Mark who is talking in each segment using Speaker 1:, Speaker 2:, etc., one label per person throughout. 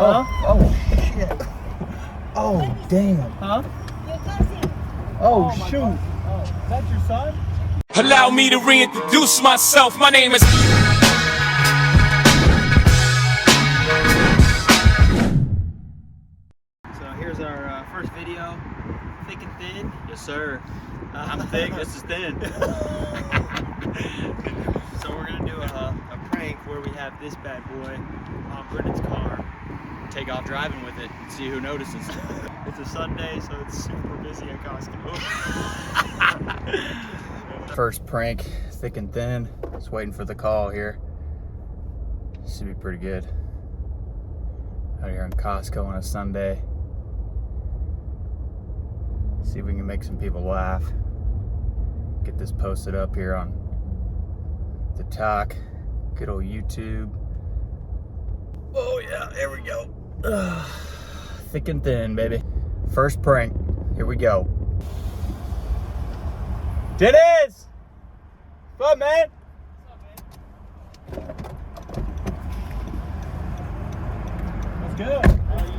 Speaker 1: Huh?
Speaker 2: Oh, shit. Oh, damn.
Speaker 1: Huh?
Speaker 2: Oh,
Speaker 1: my
Speaker 2: shoot.
Speaker 1: God. Oh, is that your son?
Speaker 3: Allow me to reintroduce myself. My name is...
Speaker 1: So here's our first video. Thick and thin? Yes, sir. I'm thick, this is thin. So we're gonna do a prank where we have this bad boy on Brennan's car, take off driving with it, and see who notices. It's a Sunday, so it's super busy at Costco.
Speaker 2: First prank, thick and thin. Just waiting for the call here. Should be pretty good. Out here in Costco on a Sunday. See if we can make some people laugh. Get this posted up here on the talk. Good old YouTube. Oh yeah, there we go. Thick and thin, baby. First prank. Here we go. Dennis! What's up, man?
Speaker 1: What's good? How are you?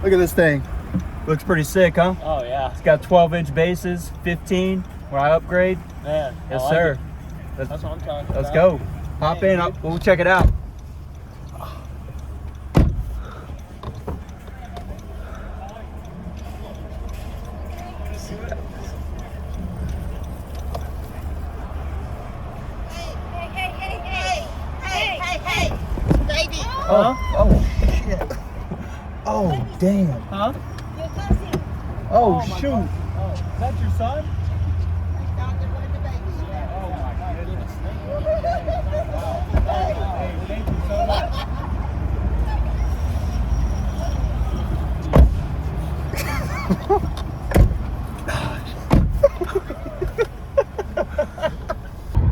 Speaker 2: Look at this thing. Looks pretty sick, huh?
Speaker 1: Oh yeah.
Speaker 2: It's got 12-inch bases, 15 when I upgrade.
Speaker 1: Man.
Speaker 2: Yes,
Speaker 1: I like
Speaker 2: sir.
Speaker 1: it. That's what I'm talking
Speaker 2: Let's
Speaker 1: about.
Speaker 2: go. Hop
Speaker 1: Hey,
Speaker 2: in.
Speaker 1: dude.
Speaker 2: We'll check it out.
Speaker 4: Hey, baby.
Speaker 1: Huh?
Speaker 2: Oh, shit. Oh, damn.
Speaker 1: Huh?
Speaker 4: Your cousin.
Speaker 2: Oh,
Speaker 1: my
Speaker 2: shoot.
Speaker 1: God. Oh, is that your son?
Speaker 4: I found it with the baby.
Speaker 1: Oh my goodness. Hey, thank you so much.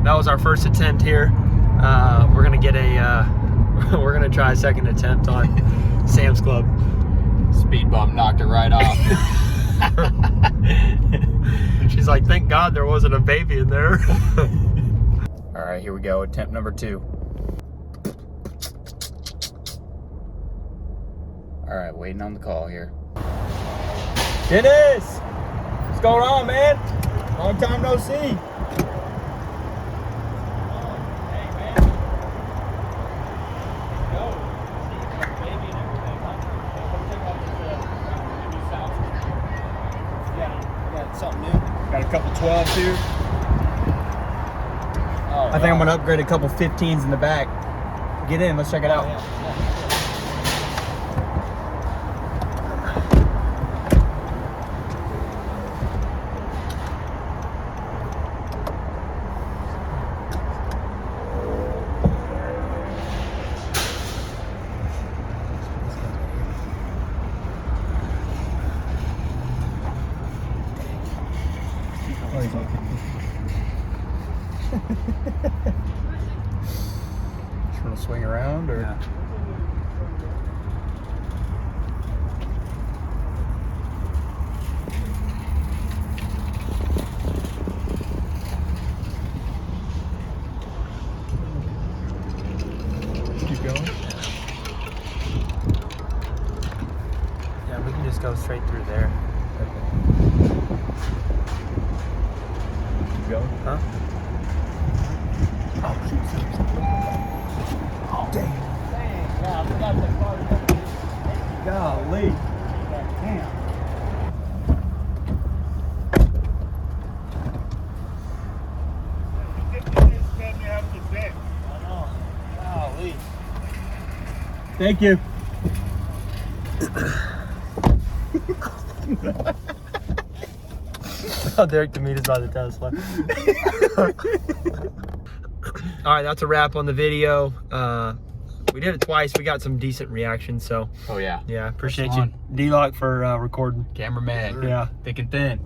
Speaker 1: That was our first attempt here. We're gonna get a we're gonna try a second attempt on Sam's Club.
Speaker 2: Speed bump knocked it right off.
Speaker 1: She's like, thank God there wasn't a baby in there.
Speaker 2: All right, here we go. Attempt number 2. All right, waiting on the call here. Dennis! What's going on, man? Long time no see.
Speaker 1: Something new. Got a couple 12s here. Oh,
Speaker 2: I think I'm gonna upgrade a couple 15s in the back. Get in, let's check it out. Oh, he's okay. Just wanna swing around or?
Speaker 1: Yeah.
Speaker 2: Keep going.
Speaker 1: Yeah, we can just go straight through there.
Speaker 2: Keep going.
Speaker 1: Huh?
Speaker 2: Oh, shoot. Oh, dang.
Speaker 1: Yeah, I forgot the car.
Speaker 2: Golly.
Speaker 1: Damn. I know. Golly.
Speaker 2: Thank you.
Speaker 1: Oh, Derek Demeter's by the Tesla. All right, that's a wrap on the video. We did it twice. We got some decent reactions, so
Speaker 2: Oh, yeah.
Speaker 1: yeah, appreciate
Speaker 2: That's
Speaker 1: you,
Speaker 2: fun.
Speaker 1: D-Lock, for recording.
Speaker 2: Cameraman.
Speaker 1: Yeah.
Speaker 2: Thick and thin.